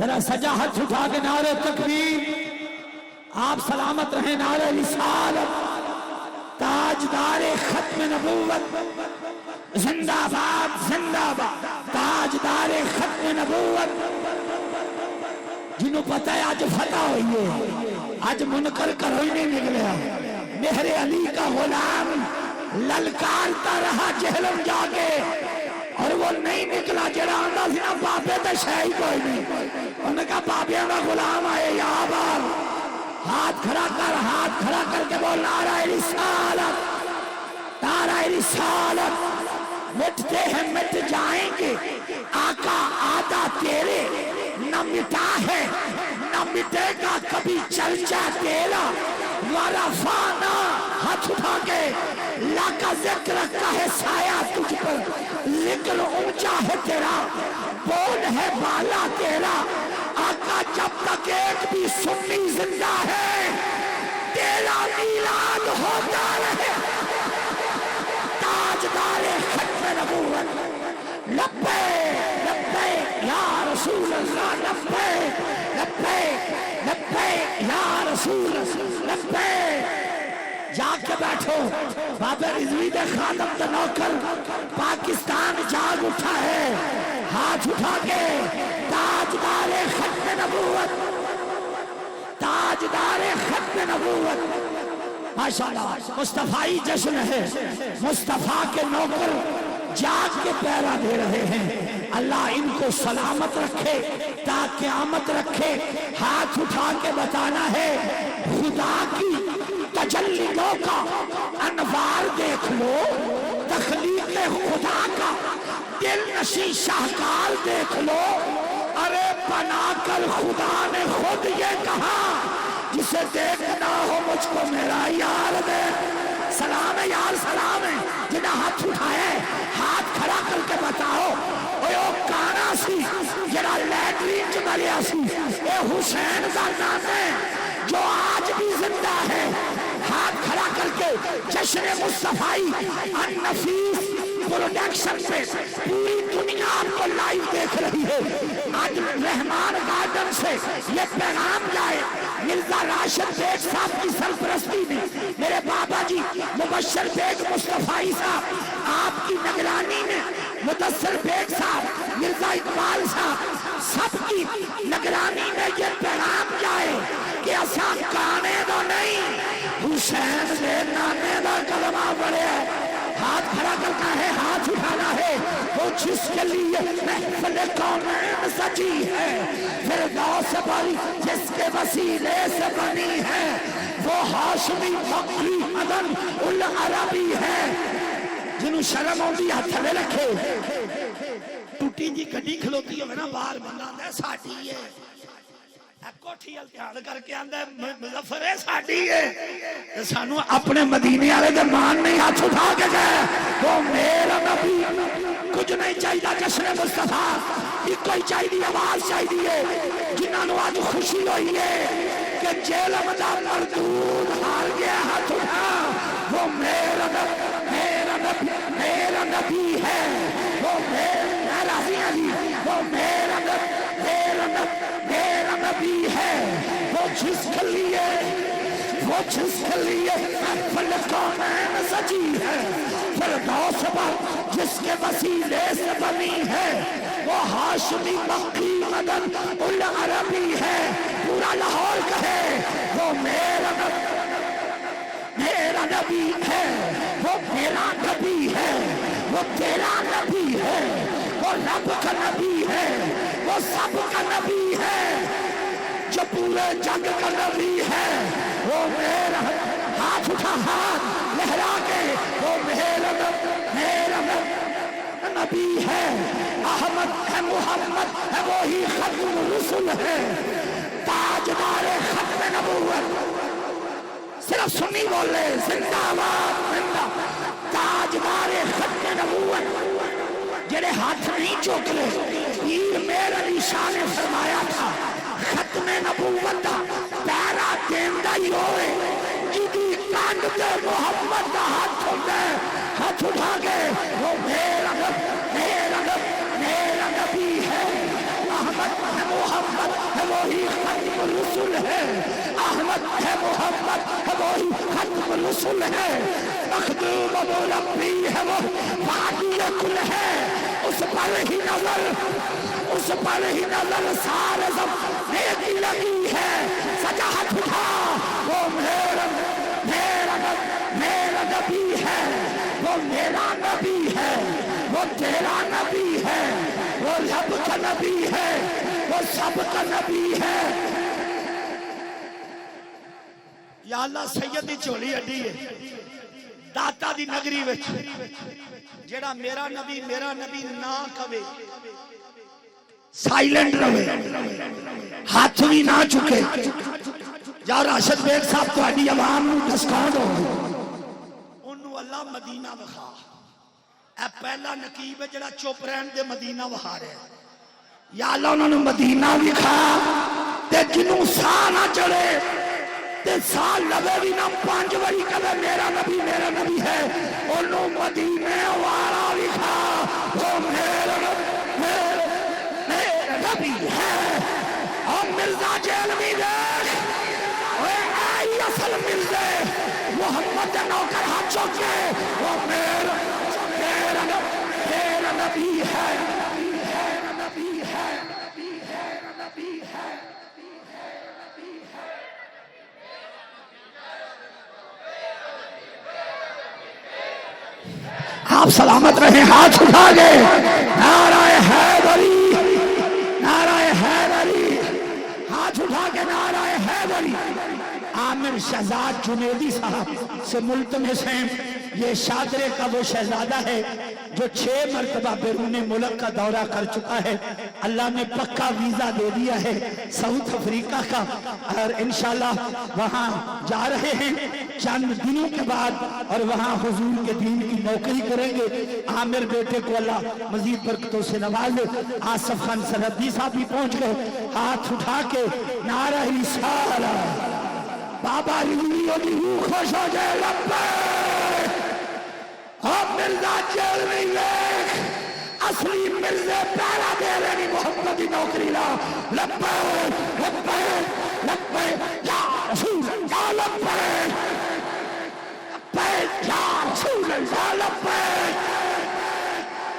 ذرا سجا ہاتھ اٹھا کے نعرہ تکبیر، آپ سلامت رہیں، نعرہ رسالت، تاجدار ختم نبوت زندہ باد زندہ باد، تاجدار ختم نبوت۔ جنہوں پتہ ہے آج فتح ہوئی ہے، آج منکر کروئی نہیں نکلیا، مہر علی کا غلام للکارتا رہا جہلم جا کے، اور وہ نہیں نکلا جڑا آندہ سی نا بابے تے شاہی کوئی نہیں۔ انہوں نے کہا بابے کا غلام آئے یا بار، ہاتھ کھڑا کر کے بول نعرہ رسالت، نعرہ رسالت۔ مٹتے ہیں مٹ جائیں گے، آقا آدھا تیرے، نہ مٹا ہے نہ مٹے گا کبھی چرچا تیرا، ورفعنا ہاتھ اٹھا کے لا کا ذکر کا ہے سایہ تجھ پر، ذکر اونچا ہے تیرا، بول ہے بالا تیرا، آقا جب تک ایک بھی سنی زندہ ہے تیرا میلاد ہوتا رہے۔ تاجدار ختم نبوت، لبیک لبیک یا رسول اللہ، لبیک لبیک لبیک یا رسول لبیک۔ جا کے بیٹھو، بابا رضوی دے خادم دے نوکر، پاکستان جاگ اٹھا ہے، ہاتھ اٹھا کے تاجدار ختم نبوت، تاجدار ختم نبوت۔ ماشاءاللہ مصطفی جشن ہے، مصطفیٰ کے نوکر جاگ کے پیرا دے رہے ہیں۔ اللہ ان کو سلامت رکھے تا قیامت رکھے۔ ہاتھ اٹھا کے بتانا ہے خدا کی تجلیوں کا انوار دیکھ لو، تخلیق خدا کا دل نشی شاہکار دیکھ لو۔ ارے بنا کر خدا نے خود یہ کہا جسے دیکھنا ہو مجھ کو میرا یار دے۔ سلام ہے یار، سلام ہے۔ جنہیں ہاتھ اٹھائے ہاتھ کھڑا کر کے بتاؤ اوہ کانا سی جڑا لیٹرین چ مریا سی، اے حسین دا نام ہے جو آج بھی زندہ ہے۔ ہاتھ کھڑا کر کے جشن مصطفی النفیس پروڈکشن پہ پوری دنیا آپ کو لائیو دیکھ رہی ہے۔ آج رحمان گارڈن سے یہ پیغام جائے، مرزا راشد بیگ صاحب کی سرپرستی میں میرے بابا جی مبشر بیگ مصطفی صاحب، آپ کی نگرانی میں مدثر بیگ صاحب، مرزا اقبال صاحب، سب کی نگرانی میں یہ پیغام جائے کہ ایسا کانے دو نہیں، حسین سے نانے دا کلمہ پڑے۔ ہاتھ کھڑا کرنا ہے، ہاتھ اٹھانا ہے، وہ جس کے لیے محفل کونین سجی ہے، فردوس باری جس کے وسیلے سے بنی ہے، وہ ہاشمی مکی مدن العربی ہے۔ جنہوں شرم ہوتی ہاتھ تھلے رکھے، ٹوٹی جی گڈی کھلوتی ہو نا باہر بندہ آتا ہے ساٹھی ہے، کوٹھی التحاد کر کے آندہ ہے مظفر ہے ساٹھی ہے۔ سانو اپنے مدینے والے دے مان نہیں ہاتھ اٹھا کے گئے، وہ میرا نبی کچھ نہیں چاہیے جشن مصطفیٰ، ایک کوئی چاہیے آواز چاہیے جنہوں نے آج خوشی ہوئی ہے کہ جیل مدہ مردود ہار گیا ہاتھ اٹھا۔ وہ میرا نبی ہے، وہ میرا علی، وہ میرا نبی ہے، وہ جس کے لیے محفل کونین سجی ہے، فردوس پر جس کے وسیلے سے بنی ہے، وہ ہاشمی مکی مدن العربی ہے۔ پورا لاہور کہے وہ میرا نبی ہے، وہ میرا نبی ہے، وہ تیرا نبی ہے، وہ رب کا نبی ہے، وہ سب کا نبی ہے، جو پورے جگ کا نبی ہے۔ وہ میرا ہاتھ اٹھا ہاتھ لہرا کے، وہ میرا نبی ہے، احمد ہے، محمد ہے، وہی ختم رسول ہے، تاجدار ختم نبوت۔ صرف سنی بولے زندہ آباد زندہ، تاجدار ختم نبوت۔ جڑے ہاتھ نہیں چوکلے، پیر میرا علی شاہ نے فرمایا تھا ختم نبوت پیرا دیندہ ہی ہوئے، جدی کانڈ دے محمد دا ہاتھ ہوندے، ہاتھ اٹھا کے وہ میرا نبی ہے، احمد ہے، محمد وہی ختم الرسل ہے، احمد ہے محمد ہے وہی ختم الرسل ہے، مخدوم مربی ہے وہ وادی کل ہے، اس پر ہی نظر، اس پر ہی نظر سارے زمانے کی لگی ہے، سجا ہاتھ اٹھا، وہ میرا نبی ہے، وہ میرا نبی ہے، وہ تیرا نبی ہے، وہ رب کا نبی ہے، وہ سب کا نبی ہے۔ یا اللہ سید دی چولی اڈی ہے داتا دی نگری وچ، جیڑا میرا نبی نہ کہے سائلنٹ رہے، ہاتھ بھی نہ چکے۔ یا راشد بیگ صاحب تہاڈی عوام نوں ڈسکاؤنٹ ہو، انہوں اللہ مدینہ وکھا، اے پہلا نقیب ہے جڑا چپ رہن دے مدینہ وہا رہے ہیں۔ یا اللہ انہوں نے مدینہ وکھا تے جنوں ساہ نہ چڑھے تے ساہ لگے بھی نہ 5 باری کہے میرا نبی ہے، انہوں مدینہ والا وکھا، وہ میرا نبی ہے۔ اور مرزا جیلوی دیکھ، اے آئی اصل مرزے محمد نوکر ہاتھ چوکے، وہ میرا نبی ہے، نبی ہے۔ آپ سلامت رہیں، ہاتھ اٹھا گئے، نعرہ حیدری، نعرہ حیدری، ہاتھ اٹھا کے نعرہ حیدری۔ عامر شہزاد جنیدی صاحب سے ملتمس ہیں، یہ شادرے کا وہ شہزادہ ہے جو 6 مرتبہ بیرون ملک کا دورہ کر چکا ہے، اللہ نے پکا ویزا دے دیا ہے ساؤتھ افریقہ کا، اور انشاءاللہ وہاں جا رہے ہیں چند دنوں کے بعد، اور وہاں حضور کے دین کی نوکری کریں گے۔ عامر بیٹے کو اللہ مزید برکتوں سے نواز دے۔ آصف خان سرحدی صاحب بھی پہنچ گئے، ہاتھ اٹھا کے نعرہ رسالہ، بابا ریلیوں کی روح خوش ہو جائے، لبیک۔ اور مرزا جیلوی دیکھ، اصلی مرزے پیرا دے رہی محمد کی نوکری لا، لبیک لبیک لبیک یا رسول اللہ، لبیک لبیک یا رسول اللہ، لبیک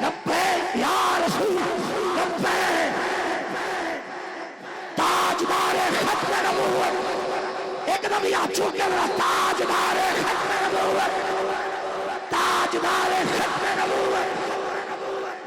لبیک یا رسول اللہ، لبیک۔ تاجدار ختم نبوت، ایک دم یا چوکے میرا تاجدار ختم نبوت، تاجدار ختم